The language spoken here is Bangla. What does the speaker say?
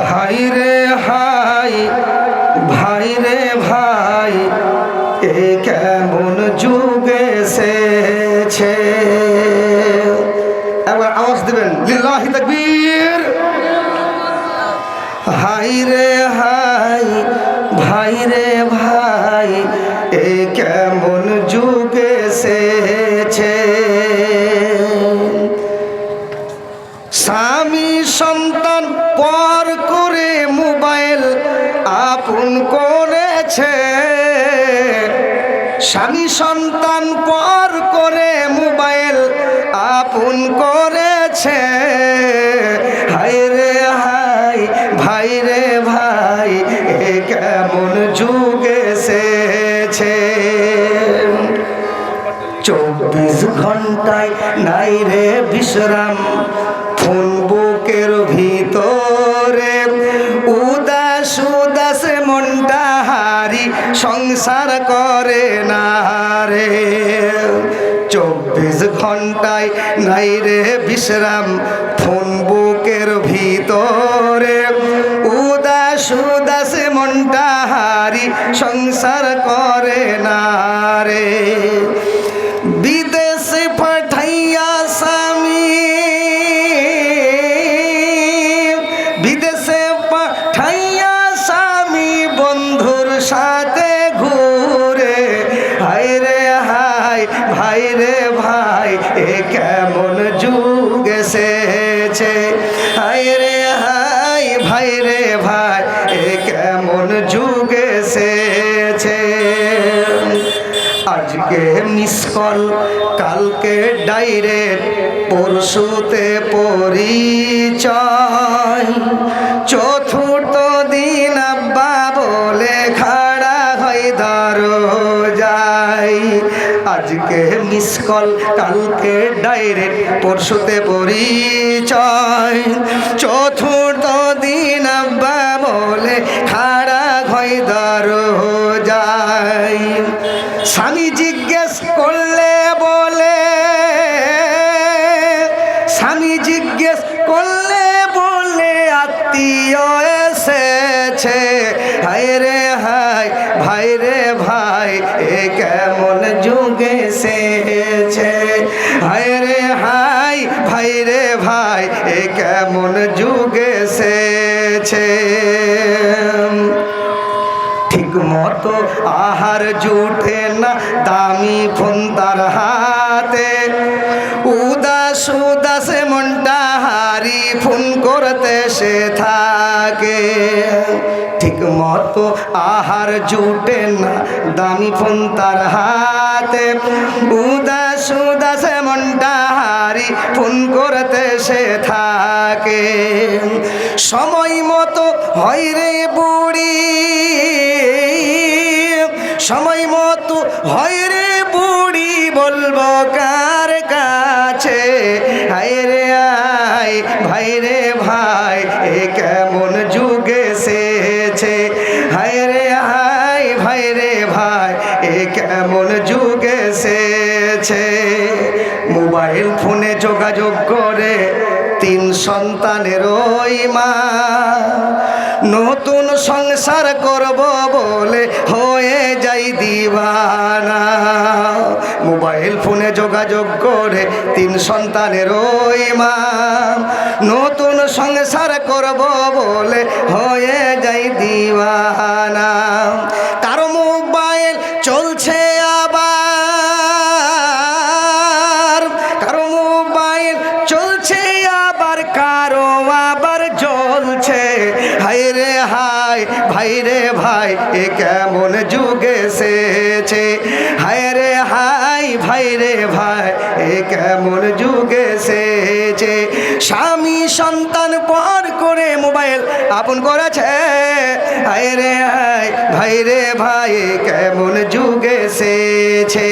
হাই রে হাই ভাই রে ভাই, এ কেমন যুগ এসেছে। একবার আওয়াজ দিবেন, লিল্লাহি তাকবীর। হাই রে হাই ভাই রে ভাই, এ কেমন যুগ এসেছে। স্বামী সন্তান পর করে মোবাইল আপন করেছে। স্বামী সন্তান পর করে মোবাইল আপন করেছে। হায় রে হায় ভাই রে ভাই, এ কেমন যুগ এসেছে। 24 ঘন্টায় নাই রে বিশ্রাম, ফোন বুকের ভিতরে উদাস উদাস মনটা হারি সংসার করে না রে। 24 ঘন্টায় নাই রে বিশ্রাম, ফোন বুকের ভিতরে উদাস উদাস মনটা হারি সংসার করে না রে। বিদেশে পাঠাইয়া স্বামী, বিদেশে পাঠাইয়া স্বামী বন্ধুর সাথে ঘুরে। হায় রে হায় ভাই রে ভাই, এ কেমন যুগ এসেছে। হায় রে হায় ভাই রে ভাই, এ কেমন যুগ এসেছে। আজকে মিস কল, কালকে ডাইরেক্ট, পরশুতে পরিচয়। চতুর্থ দিন আব্বা বলে খাড়া হয় দরজায়। আজকে মিস কল, কালকে ডাইরেক্ট, পরশুতে পরিচয়। চতুর্থ দিন আব্বা বলে খাড়া হয় দরজায়। স্বামী জিজ্ঞেস করলে বলে, স্বামী জিজ্ঞেস করলে বলে আত্মীয় এসেছে। হায় রে হায় ভাই রে ভাই, এ কেমন যুগ এসেছে। হায় রে হায় ভাই রে ভাই, এ কেমন যুগ এসেছে। ঠিক মতো আহার জুটে না, দামি ফোন তার হাতে, উদাস উদাস মনটা হারি ফোন করতে সে থাকে। ঠিক মতো আহার জুটে না, দামি ফোন তার হাতে, উদাস উদাস মনটা হারি ফোন করতে সে থাকে। সময় মতো হয় রে বুড়ি, সময় মতো হয় রে বুড়ি, বলবো কার কাছে। হায় রে হায় ভাই রে ভাই, এ কেমন যুগ এসেছে। হায় রে হায় ভাই রে ভাই, এ কেমন যুগ এসেছে। মোবাইল ফোনে যোগাযোগ করে 3 সন্তানের ওই মা, নতুন সংসার করব বলে হয়ে যাই দিওয়ানা। মোবাইল ফোনে যোগাযোগ করে 3 সন্তানের ওই মা, নতুন সংসার করব বলে হয়ে যাই দিওয়ানা। কারো মোবাইল চলছে আবার, কারো মোবাইল চলছে আবার, কারো আবার জ্বলছে। হায় রে হায় ভাই রে ভাই, এ কেমন যুগ এসেছে। হায় রে হায় ভাই রে ভাই, এ কেমন যুগ এসেছে। স্বামী সন্তান পর করে মোবাইল আপন করেছে। হায় রে হায় ভাই রে ভাই, এ কেমন যুগ এসেছে।